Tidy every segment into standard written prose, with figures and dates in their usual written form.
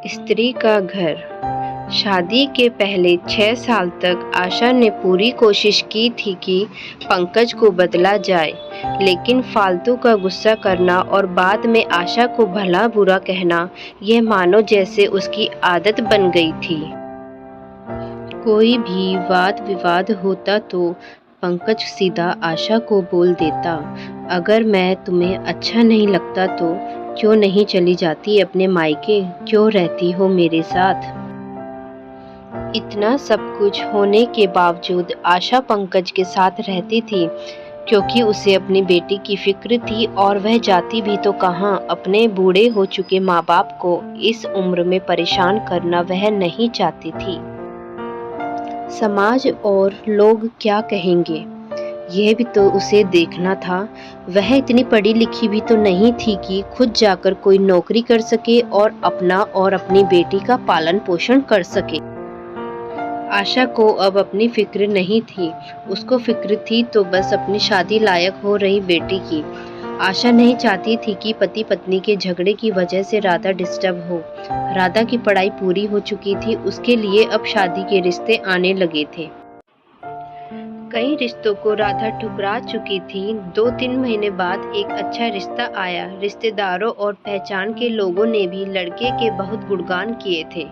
स्त्री का घर। शादी के पहले 6 साल तक आशा ने पूरी कोशिश की थी कि पंकज को बदला जाए, लेकिन फालतू का गुस्सा करना और बाद में आशा को भला बुरा कहना यह मानो जैसे उसकी आदत बन गई थी। कोई भी वाद विवाद होता तो पंकज सीधा आशा को बोल देता, अगर मैं तुम्हें अच्छा नहीं लगता तो क्यों नहीं चली जाती अपने मायके, क्यों रहती हो मेरे साथ। इतना सब कुछ होने के बावजूद आशा पंकज के साथ रहती थी क्योंकि उसे अपनी बेटी की फिक्र थी और वह जाती भी तो कहाँ, अपने बूढ़े हो चुके माँ बाप को इस उम्र में परेशान करना वह नहीं चाहती थी। समाज और लोग क्या कहेंगे, यह भी तो उसे देखना था। वह इतनी पढ़ी लिखी भी तो नहीं थी कि खुद जाकर कोई नौकरी कर सके और अपना और अपनी बेटी का पालन पोषण कर सके। आशा को अब अपनी फिक्र नहीं थी, उसको फिक्र थी तो बस अपनी शादी लायक हो रही बेटी की। आशा नहीं चाहती थी कि पति पत्नी के झगड़े की वजह से राधा डिस्टर्ब हो। राधा की पढ़ाई पूरी हो चुकी थी, उसके लिए अब शादी के रिश्ते आने लगे थे। कई रिश्तों को राधा ठुकरा चुकी थी। 2-3 महीने बाद एक अच्छा रिश्ता आया। रिश्तेदारों और पहचान के लोगों ने भी लड़के के बहुत गुणगान किए थे।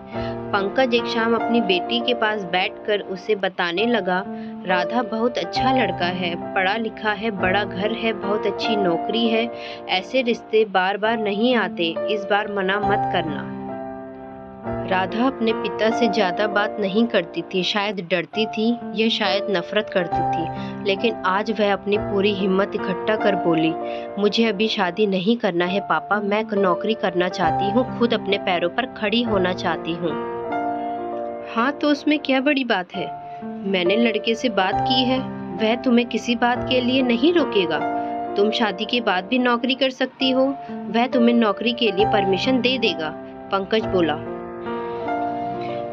पंकज एक शाम अपनी बेटी के पास बैठकर उसे बताने लगा, राधा बहुत अच्छा लड़का है, पढ़ा लिखा है, बड़ा घर है, बहुत अच्छी नौकरी है। ऐसे रिश्ते बार बार नहीं आते, इस बार मना मत करना। राधा अपने पिता से ज्यादा बात नहीं करती थी, शायद डरती थी या शायद नफरत करती थी, लेकिन आज वह अपनी पूरी हिम्मत इकट्ठा कर बोली, मुझे अभी शादी नहीं करना है पापा, मैं नौकरी करना चाहती हूँ, खुद अपने पैरों पर खड़ी होना चाहती हूँ। हाँ तो उसमें क्या बड़ी बात है, मैंने लड़के से बात की है, वह तुम्हें किसी बात के लिए नहीं रोकेगा। तुम शादी के बाद भी नौकरी कर सकती हो, वह तुम्हें नौकरी के लिए परमिशन दे देगा। पंकज बोला,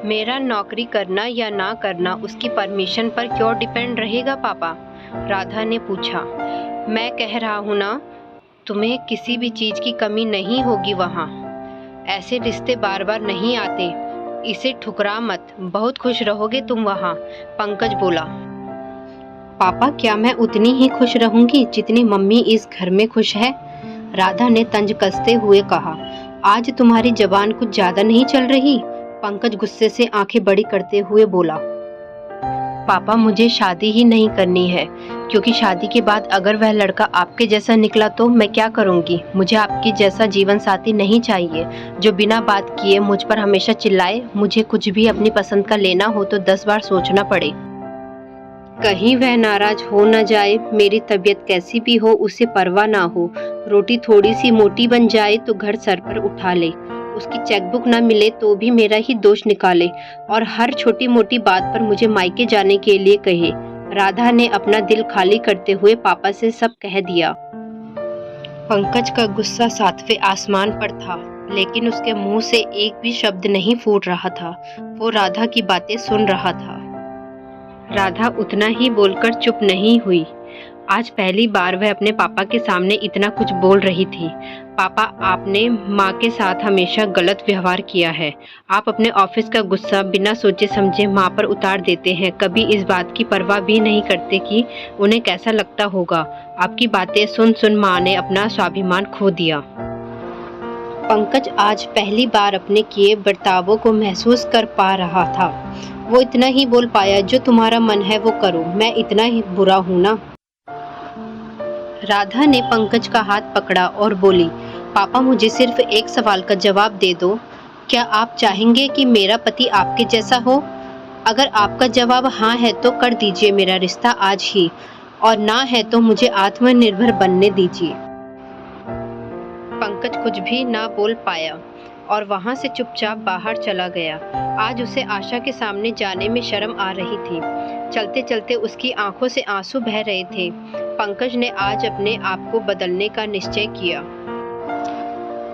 मेरा नौकरी करना या ना करना उसकी परमिशन पर क्यों डिपेंड रहेगा पापा। राधा ने पूछा, मैं कह रहा हूँ ना, तुम्हें किसी भी चीज की कमी नहीं होगी वहाँ। ऐसे रिश्ते बार बार नहीं आते, इसे ठुकरा मत, बहुत खुश रहोगे तुम वहाँ। पंकज बोला, पापा क्या मैं उतनी ही खुश रहूंगी जितनी मम्मी इस घर में खुश है। राधा ने तंज कसते हुए कहा, आज तुम्हारी जबान कुछ ज्यादा नहीं चल रही। पंकज गुस्से से आंखें बड़ी करते हुए बोला, पापा मुझे शादी ही नहीं करनी है, क्योंकि शादी के बाद अगर वह लड़का आपके जैसा निकला तो मैं क्या करूंगी। मुझे आपकी जैसा जीवन साथी नहीं चाहिए जो बिना बात किए मुझ पर हमेशा चिल्लाए। मुझे कुछ भी अपनी पसंद का लेना हो तो 10 बार सोचना पड़े, कहीं वह नाराज हो न जाए। मेरी तबीयत कैसी भी हो उसे परवाह ना हो, रोटी थोड़ी सी मोटी बन जाए तो घर सर पर उठा ले, उसकी चेकबुक ना मिले तो भी मेरा ही दोष निकाले और हर छोटी मोटी बात पर मुझे मायके जाने के लिए कहे। राधा ने अपना दिल खाली करते हुए पापा से सब कह दिया। पंकज का गुस्सा 7वें आसमान पर था, लेकिन उसके मुंह से एक भी शब्द नहीं फूट रहा था। वो राधा की बातें सुन रहा था। राधा उतना ही बोलकर चुप नहीं हुई। आज पहली बार वह अपने पापा के सामने इतना कुछ बोल रही थी। पापा, आपने माँ के साथ हमेशा गलत व्यवहार किया है। आप अपने ऑफिस का गुस्सा बिना सोचे समझे माँ पर उतार देते हैं, कभी इस बात की परवाह भी नहीं करते कि उन्हें कैसा लगता होगा। आपकी बातें सुन सुन माँ ने अपना स्वाभिमान खो दिया। पंकज आज पहली बार अपने किए बर्तावों को महसूस कर पा रहा था। वो इतना ही बोल पाया, जो तुम्हारा मन है वो करो, मैं इतना ही बुरा हूँ ना। राधा ने पंकज का हाथ पकड़ा और बोली, पापा मुझे सिर्फ एक सवाल का जवाब दे दो, क्या आप चाहेंगे कि मेरा पति आपके जैसा हो? अगर आपका जवाब हाँ है तो कर दीजिए मेरा रिश्ता आज ही, और ना है तो मुझे आत्मनिर्भर बनने दीजिए। पंकज कुछ भी ना बोल पाया और वहां से चुपचाप बाहर चला गया। आज उसे आशा के सामने जाने में शर्म आ रही थी। चलते चलते उसकी आंखों से आंसू बह रहे थे। पंकज ने आज अपने आप को बदलने का निश्चय किया।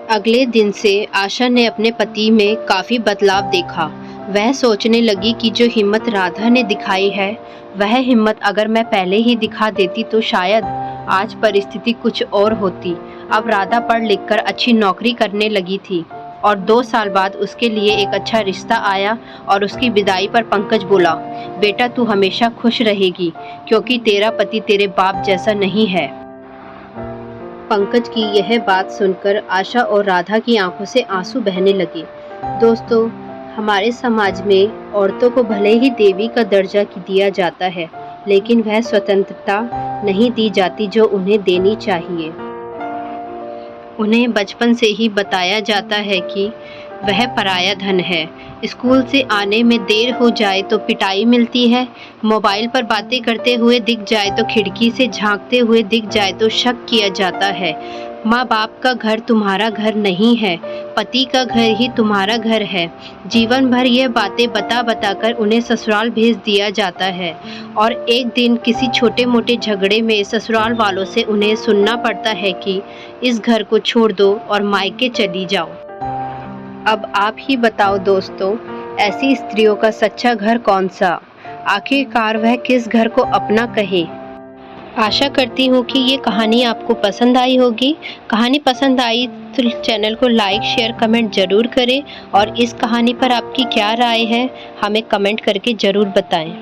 अगले दिन से आशा ने अपने पति में काफी बदलाव देखा। वह सोचने लगी कि जो हिम्मत राधा ने दिखाई है, वह हिम्मत अगर मैं पहले ही दिखा देती तो शायद आज परिस्थिति कुछ और होती। अब राधा पढ़ लिख कर अच्छी नौकरी करने लगी थी और 2 साल बाद उसके लिए एक अच्छा रिश्ता आया और उसकी विदाई पर पंकज बोला, बेटा तू हमेशा खुश रहेगी क्योंकि तेरा पति तेरे बाप जैसा नहीं है। पंकज की यह बात सुनकर आशा और राधा की आंखों से आंसू बहने लगे। दोस्तों, हमारे समाज में औरतों को भले ही देवी का दर्जा दिया जाता है, लेकिन वह स्वतंत्रता नहीं दी जाती जो उन्हें देनी चाहिए। उन्हें बचपन से ही बताया जाता है कि वह पराया धन है। स्कूल से आने में देर हो जाए तो पिटाई मिलती है, मोबाइल पर बातें करते हुए दिख जाए तो खिड़की से झांकते हुए दिख जाए तो शक किया जाता है। माँ बाप का घर तुम्हारा घर नहीं है, पति का घर ही तुम्हारा घर है। जीवन भर ये बातें बता बता कर उन्हें ससुराल भेज दिया जाता है और एक दिन किसी छोटे मोटे झगड़े में ससुराल वालों से उन्हें सुनना पड़ता है कि इस घर को छोड़ दो और मायके चली जाओ। अब आप ही बताओ दोस्तों, ऐसी स्त्रियों का सच्चा घर कौन सा? आखिरकार वह किस घर को अपना कहे? आशा करती हूँ कि ये कहानी आपको पसंद आई होगी। कहानी पसंद आई तो चैनल को लाइक, शेयर, कमेंट ज़रूर करें और इस कहानी पर आपकी क्या राय है हमें कमेंट करके ज़रूर बताएं।